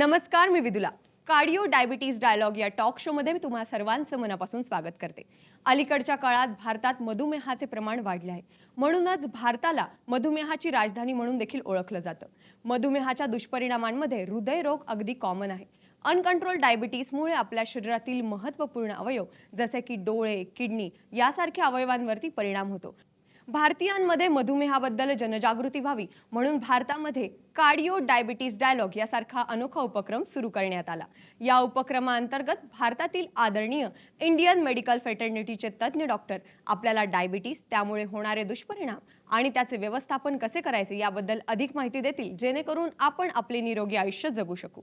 नमस्कार, मी Vidula. Cardio diabetes dialogue या talk show मध्ये मी तुम्हा सर्वांचं मनापासून स्वागत करते. अलीकडच्या काळात भारतात मधुमेहाचे प्रमाण वाढले आहे. म्हणूनच भारताला मधुमेहाची राजधानी म्हणून देखील ओळखलं जातं. मधुमेहाच्या दुष्परिणामांमध्ये हृदयरोग अगदी कॉमन आहे. अनकंट्रोल डायबिटीसमुळे आपल्या शरीरातील महत्त्वपूर्ण अवयव जसे की डोळे, किडनी यासारख्या अवयवांवरती परिणाम होतो. भारतीयांमध्ये मधुमेहाबद्दल जनजागृती व्हावी म्हणून भारतामध्ये कार्डिओ डायबिटीज डायलॉग यासारखा अनोखा उपक्रम सुरू करण्यात आला. या उपक्रमाअंतर्गत भारतातील आदरणीय इंडियन मेडिकल फेटर्निटीचे तज्ज्ञ डॉक्टर आपल्याला डायबिटीस, त्यामुळे होणारे दुष्परिणाम आणि त्याचे व्यवस्थापन कसे करायचे याबद्दल अधिक माहिती देतील, जेणेकरून आपण आपले निरोगी आयुष्य जगू शकू.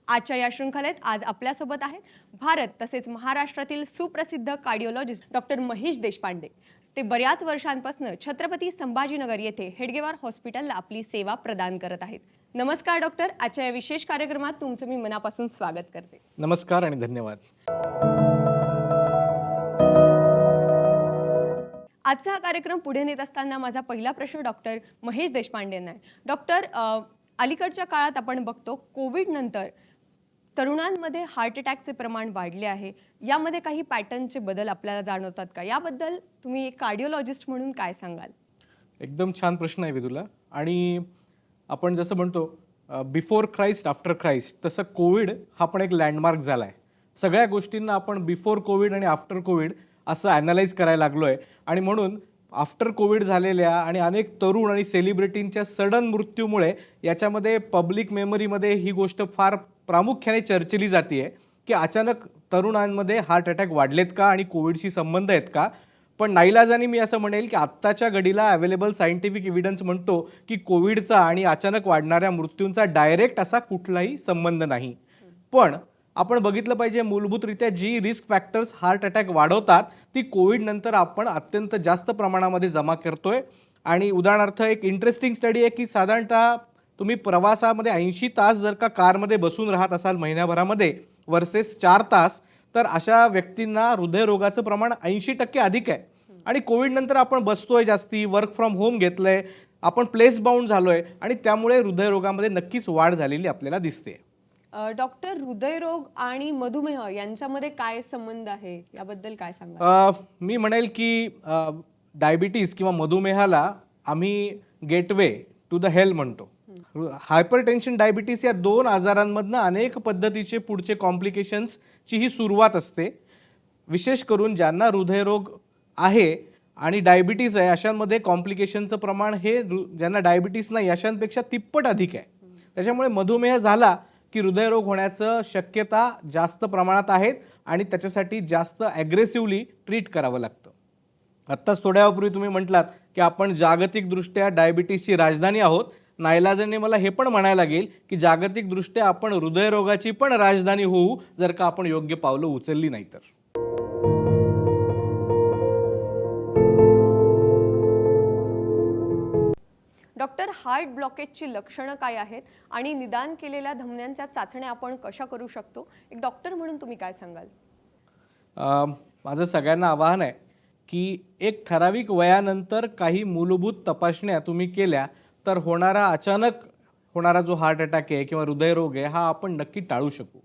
आजच्या या शृंखलेत आज आपल्यासोबत आहेत भारत तसेच महाराष्ट्रातील सुप्रसिद्ध कार्डिओलॉजिस्ट डॉक्टर महेश देशपांडे. ते बऱ्याच वर्षांपासून छत्रपती संभाजीनगर येथे हेडगेवार हॉस्पिटलला आपली सेवा प्रदान करत आहेत. नमस्कार डॉक्टर, आजच्या या विशेष कार्यक्रमात तुमचं मी मनापासून स्वागत करते. नमस्कार आणि धन्यवाद. आजचा हा कार्यक्रम पुढे नेत असताना माझा पहिला प्रश्न डॉक्टर महेश देशपांडे यांना आहे. डॉक्टर, अलीकडच्या काळात आपण बघतो कोविड नंतर तरुणांमध्ये हार्ट अटॅकचे प्रमाण वाढले आहे. यामध्ये काही पॅटर्नचे बदल आपल्याला जाणवतात का? याबद्दल तुम्ही एक कार्डिओलॉजिस्ट म्हणून काय सांगाल? एकदम छान प्रश्न आहे विदुला. आणि आपण जसं म्हणतो बिफोर क्राइस्ट आफ्टर क्राइस्ट, तसं कोविड हा पण एक लँडमार्क झाला आहे. सगळ्या गोष्टींना आपण बिफोर कोविड आणि आफ्टर कोविड असं ॲनालाइज करायला लागलो आहे. आणि म्हणून आफ्टर कोविड झालेल्या आणि अनेक तरुण आणि सेलिब्रिटींच्या सडन मृत्यूमुळे याच्यामध्ये पब्लिक मेमरीमध्ये ही गोष्ट फार प्रामुख्याने चर्चेली जाते आहे की अचानक तरुणांमध्ये हार्ट अटॅक वाढलेत का आणि कोविडशी संबंध आहेत का. पण नाईलाजाने मी असं म्हणेल की आत्ताच्या घडीला अवेलेबल सायंटिफिक एव्हिडन्स म्हणतो की कोविडचा आणि अचानक वाढणाऱ्या मृत्यूंचा डायरेक्ट असा कुठलाही संबंध नाही. पण आपण बघितलं पाहिजे मूलभूतरित्या जी रिस्क फॅक्टर्स हार्ट अटॅक वाढवतात ती कोविड नंतर आपण अत्यंत जास्त प्रमाणामध्ये जमा करतोय. आणि उदाहरणार्थ एक इंटरेस्टिंग स्टडी आहे की साधारणतः तुम्ही प्रवासामध्ये 80 तास जर का कारमध्ये बसून राहत असाल महिन्याभरामध्ये वर्सेस 4 तास, तर अशा व्यक्तींना हृदयरोगाचं प्रमाण 80% अधिक आहे. आणि कोविड नंतर आपण बसतोय जास्ती, वर्क फ्रॉम होम घेतलंय, आपण प्लेस बाउंड झालोय आणि त्यामुळे हृदयरोगामध्ये नक्कीच वाढ झालेली आपल्याला दिसते. डॉक्टर, हृदयरोग आणि मधुमेह यांच्यामध्ये काय संबंध आहे याबद्दल काय सांगाल? मी म्हणेल की डायबिटीज किंवा मधुमेहाला आम्ही गेटवे टू द हेल्थ म्हणतो. हायपरटेन्शन, डायबिटीस या दोन आजारांमधनं अनेक पद्धतीचे पुढचे कॉम्प्लिकेशन्सची ही सुरुवात असते. विशेष करून ज्यांना हृदयरोग आहे आणि डायबिटीज आहे अशांमध्ये कॉम्प्लिकेशनचं प्रमाण हे ज्यांना डायबिटीस नाही अशांपेक्षा तिप्पट अधिक आहे. त्याच्यामुळे मधुमेह झाला की हृदयरोग होण्याचं शक्यता जास्त प्रमाणात आहेत आणि त्याच्यासाठी जास्त ॲग्रेसिव्हली ट्रीट करावं लागतं. आत्ताच थोड्या वेळापूर्वी तुम्ही म्हटलात की आपण जागतिकदृष्ट्या डायबिटीसची राजधानी आहोत. नाईलाजाने मला हे पण म्हणायला लागेल की जागतिकदृष्ट्या आपण हृदयरोगाची पण राजधानी होऊ जर का आपण योग्य पावलं उचलली नाही तर. डॉक्टर, हार्ट ब्लॉकेजची लक्षणं काय आहेत आणि निदान केलेल्या धमन्यांच्या चाचण्या आपण कशा करू शकतो? एक डॉक्टर म्हणून तुम्ही काय सांगाल? माझं सगळ्यांना आवाहन आहे की एक ठराविक वयानंतर काही मूलभूत तपासण्या तुम्ही केल्या तर अचानक होणारा जो हार्ट अटॅक आहे किंवा हृदयरोग आहे हा आपण नक्की टाळू शकू.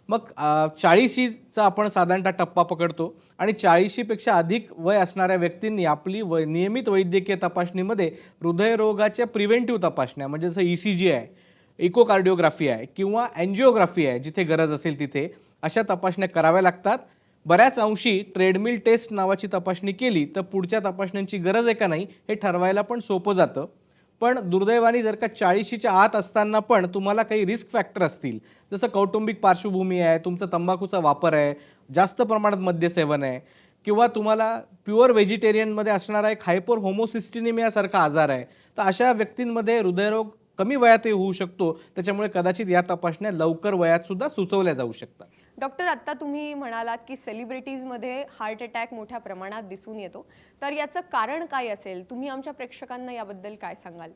मग 40चा आपण साधारणतः टप्पा पकडतो आणि 40पेक्षा अधिक वय असणाऱ्या व्यक्तींनी आपली नियमित वैद्यकीय तपासणीमध्ये हृदयरोगाच्या प्रिव्हेंटिव्ह तपासण्या म्हणजे जसं ECG आहे, इकोकार्डिओग्राफी आहे किंवा अँजिओग्राफी आहे, जिथे गरज असेल तिथे अशा तपासण्या कराव्या लागतात. बऱ्याच अंशी ट्रेडमिल टेस्ट नावाची तपासणी केली तर पुढच्या तपासण्यांची गरज आहे का नाही हे ठरवायला पण सोपं जातं. पण दुर्दैवाने जर का 40च्या आत असताना पण तुम्हाला काही रिस्क फॅक्टर असतील, जसं कौटुंबिक पार्श्वभूमी आहे, तुमचा तंबाखूचा वापर आहे, जास्त प्रमाणात मद्यसेवन आहे किंवा तुम्हाला प्युअर व्हेजिटेरियनमध्ये असणारा एक हायपर होमोसिस्टिनिमियासारखा आजार आहे, तर अशा व्यक्तींमध्ये हृदयरोग कमी वयातही होऊ शकतो. त्याच्यामुळे कदाचित या तपासण्या लवकर वयात सुद्धा सुचवल्या जाऊ शकतात. डॉक्टर, आत्ता तुम्ही म्हणालात की सेलिब्रिटीजमध्ये हार्ट अटॅक मोठ्या प्रमाणात दिसून येतो, तर याचं कारण काय असेल? तुम्ही आमच्या प्रेक्षकांना याबद्दल काय सांगाल?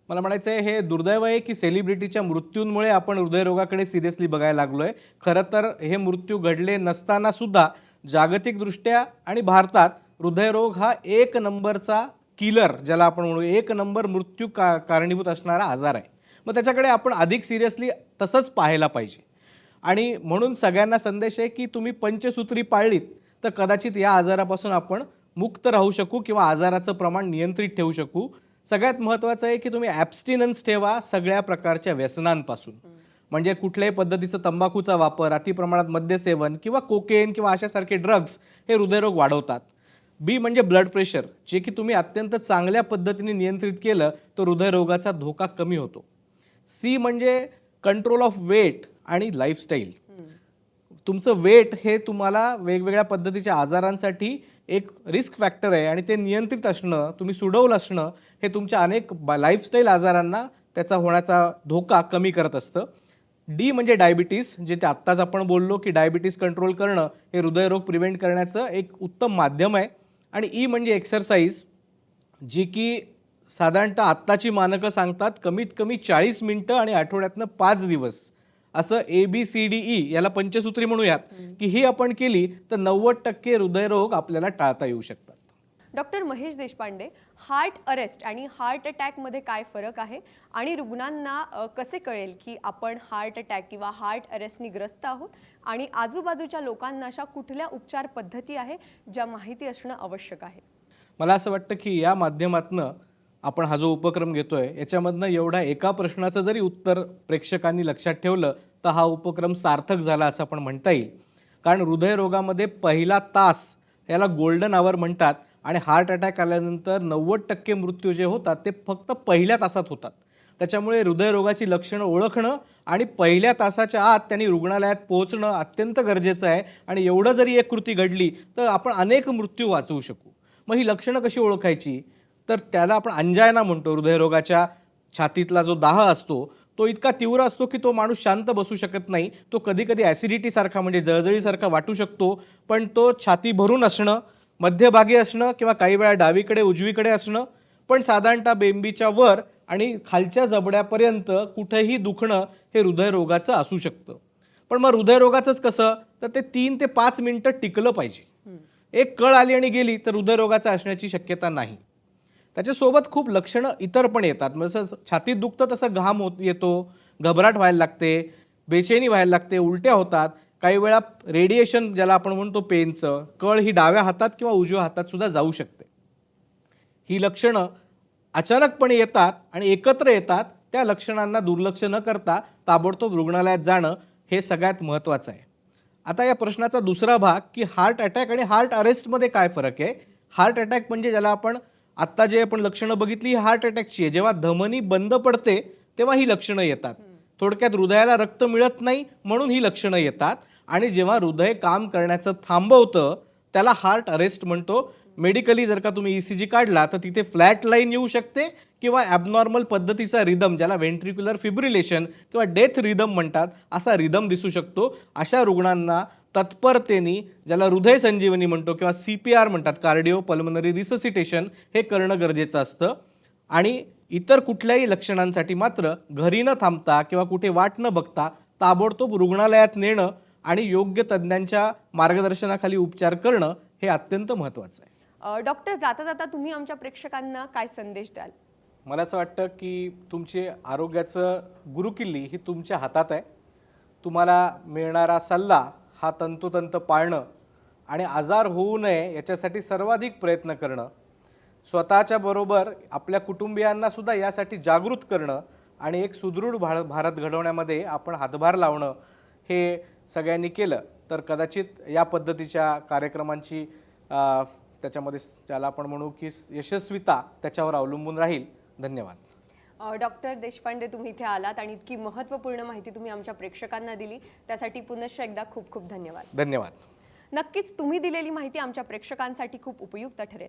मला म्हणायचं आहे हे दुर्दैव आहे की सेलिब्रिटीच्या मृत्यूंमुळे आपण हृदयरोगाकडे सिरियसली बघायला लागलो आहे. खरं तर हे मृत्यू घडले नसताना सुद्धा जागतिकदृष्ट्या आणि भारतात हृदयरोग हा 1 नंबरचा किलर, ज्याला आपण म्हणू 1 नंबर मृत्यू कारणीभूत असणारा आजार आहे. मग त्याच्याकडे आपण अधिक सिरियसली तसंच पाहायला पाहिजे. आणि म्हणून सगळ्यांना संदेश आहे की तुम्ही पंचसूत्री पाळलीत तर कदाचित या आजारापासून आपण मुक्त राहू शकू किंवा आजाराचं प्रमाण नियंत्रित ठेवू शकू. सगळ्यात महत्त्वाचं आहे की तुम्ही ॲब्स्टिनन्स ठेवा सगळ्या प्रकारच्या व्यसनांपासून. म्हणजे कुठल्याही पद्धतीचं तंबाखूचा वापर, अतिप्रमाणात मद्यसेवन किंवा कोकेन किंवा अशासारखे ड्रग्स हे हृदयरोग वाढवतात. बी म्हणजे ब्लड प्रेशर, जे की तुम्ही अत्यंत चांगल्या पद्धतीने नियंत्रित केलं तर हृदयरोगाचा धोका कमी होतो. सी म्हणजे कंट्रोल ऑफ वेट आणि लाईफस्टाईल. तुमचं वेट हे तुम्हाला वेगवेगळ्या पद्धतीच्या आजारांसाठी एक रिस्क फॅक्टर आहे आणि ते नियंत्रित असणं, तुम्ही सुडवलं असणं हे तुमच्या अनेक लाईफस्टाईल आजारांना त्याचा होण्याचा धोका कमी करत असतं. डी म्हणजे डायबिटीस, जे ते आत्ताच आपण बोललो की डायबिटीस कंट्रोल करणं हे हृदयरोग प्रिव्हेंट करण्याचं एक उत्तम माध्यम आहे. आणि ई म्हणजे एक्सरसाइज, जी की साधारणतः आत्ताची मानकं सांगतात कमीत कमी 40 मिनिटं आणि आठवड्यातनं 5 दिवस असं ABCDE याला पंचसूत्री म्हणूयात की ही आपण केली तर 90% हृदयरोग आपल्याला टाळता येऊ शकतात. Doctor Mahesh Deshpande, heart arrest आणि हार्ट अटॅकमध्ये काय फरक आहे आणि रुग्णांना कसे कळेल की आपण हार्ट अटॅक किंवा हार्ट अरेस्टनी ग्रस्त आहोत आणि आजूबाजूच्या लोकांना अशा कुठल्या उपचार पद्धती आहे ज्या माहिती असणं आवश्यक आहे? मला असं वाटतं की या माध्यमातनं आपण हा जो उपक्रम घेतोय याच्यामधनं एवढ्या एका प्रश्नाचं जरी उत्तर प्रेक्षकांनी लक्षात ठेवलं तर हा उपक्रम सार्थक झाला असं आपण म्हणता येईल. कारण हृदयरोगामध्ये पहिला तास याला गोल्डन आवर म्हणतात आणि हार्ट अटॅक आल्यानंतर 90% मृत्यू जे होतात ते फक्त पहिल्या तासात होतात. त्याच्यामुळे हृदयरोगाची लक्षणं ओळखणं आणि पहिल्या तासाच्या आत त्यांनी रुग्णालयात पोहोचणं अत्यंत गरजेचं आहे. आणि एवढं जरी एक कृती घडली तर आपण अनेक मृत्यू वाचवू शकू. मग ही लक्षणं कशी ओळखायची तर त्याला आपण अंजायना म्हणतो. हृदयरोगाच्या छातीतला जो दाह असतो तो इतका तीव्र असतो की तो माणूस शांत बसू शकत नाही. तो कधी कधी ॲसिडिटीसारखा म्हणजे जळजळीसारखा वाटू शकतो. पण तो छाती भरून असणं, मध्यभागी असणं किंवा काही वेळा डावीकडे उजवीकडे असणं, पण साधारणतः बेंबीच्या वर आणि खालच्या जबड्यापर्यंत कुठेही दुखणं हे हृदयरोगाचं असू शकतं. पण मग हृदयरोगाचंच कसं तर ते 3 ते 5 मिनिटं टिकलं पाहिजे. एक कळ आली आणि गेली तर हृदयरोगाचं असण्याची शक्यता नाही. त्याच्यासोबत खूप लक्षणं इतर पण येतात. जसं छातीत दुखतं तसं घाम येतो, घबराट व्हायला लागते, बेचैनी व्हायला लागते, उलट्या होतात. काही वेळा रेडिएशन ज्याला आपण म्हणतो पेनचं, कळ ही डाव्या हातात किंवा उजव्या हातात सुद्धा जाऊ शकते. ही लक्षणं अचानकपणे येतात आणि एकत्र येतात. त्या लक्षणांना दुर्लक्ष न करता ताबडतोब रुग्णालयात जाणं हे सगळ्यात महत्त्वाचं आहे. आता या प्रश्नाचा दुसरा भाग की हार्ट अटॅक आणि हार्ट अरेस्टमध्ये काय फरक आहे. हार्ट अटॅक म्हणजे ज्याला आपण आत्ता जे आपण लक्षणं बघितली ही हार्ट अटॅकची आहे. जेव्हा धमनी बंद पडते तेव्हा ही लक्षणं येतात. थोडक्यात हृदयाला रक्त मिळत नाही म्हणून ही लक्षणं येतात. आणि जेव्हा हृदय काम करण्याचं थांबवतं त्याला हार्ट अरेस्ट म्हणतो. मेडिकली जर का तुम्ही ECG काढला तर तिथे फ्लॅट लाईन येऊ शकते किंवा ॲबनॉर्मल पद्धतीचा रिदम ज्याला व्हेंट्रिक्युलर फिब्रिलेशन किंवा डेथ रिदम म्हणतात असा रिदम दिसू शकतो. अशा रुग्णांना तत्परतेने ज्याला हृदय संजीवनी म्हणतो किंवा CPR म्हणतात, कार्डिओ पल्मनरी रिससिटेशन, हे करणं गरजेचं असतं. आणि इतर कुठल्याही लक्षणांसाठी मात्र घरी न थांबता किंवा कुठे वाट न बघता ताबडतोब रुग्णालयात नेणं आणि योग्य तज्ज्ञांच्या मार्गदर्शनाखाली उपचार करणं हे अत्यंत महत्त्वाचं आहे. डॉक्टर, जाता जाता तुम्ही आमच्या प्रेक्षकांना काय संदेश द्याल? मला असं वाटतं की तुमचे आरोग्याचं गुरुकिल्ली ही तुमच्या हातात आहे. तुम्हाला मिळणारा सल्ला हा तंतोतंत पाळणं आणि आजार होऊ नये याच्यासाठी सर्वाधिक प्रयत्न करणं, स्वतःच्या बरोबर आपल्या कुटुंबियांना सुद्धा यासाठी जागृत करणं आणि एक सुदृढ भारत घडवण्यामध्ये आपण हातभार लावणं हे सगळ्यांनी केलं तर कदाचित या पद्धतीच्या कार्यक्रमांची त्याच्यामध्ये ज्याला आपण म्हणू की यशस्वीता त्याच्यावर अवलंबून राहील. धन्यवाद. डॉक्टर देशपांडे, तुम्ही इथे आलात आणि इतकी महत्त्वपूर्ण माहिती तुम्ही आमच्या प्रेक्षकांना दिली त्यासाठी पुनश्च एकदा खूप खूप धन्यवाद. धन्यवाद. नक्कीच तुम्ही दिलेली माहिती आमच्या प्रेक्षकांसाठी खूप उपयुक्त ठरेल.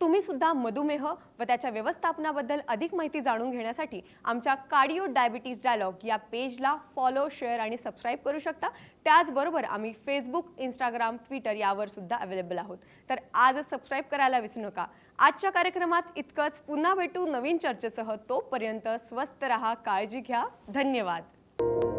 तुम्ही सुद्धा मधुमेह व त्याच्या व्यवस्थापनाबद्दल अधिक माहिती जाणून घेण्यासाठी आमच्या कार्डिओ डायबिटीज डायलॉग या पेजला फॉलो, शेअर आणि सबस्क्राईब करू शकता. त्याचबरोबर आम्ही फेसबुक, इंस्टाग्राम, ट्विटर यावर सुद्धा अवेलेबल आहोत. तर आजच सबस्क्राईब करायला विसरू नका. आजच्या कार्यक्रमात इतकंच. पुन्हा भेटू नवीन चर्चेसह. तोपर्यंत स्वस्थ रहा, काळजी घ्या. धन्यवाद.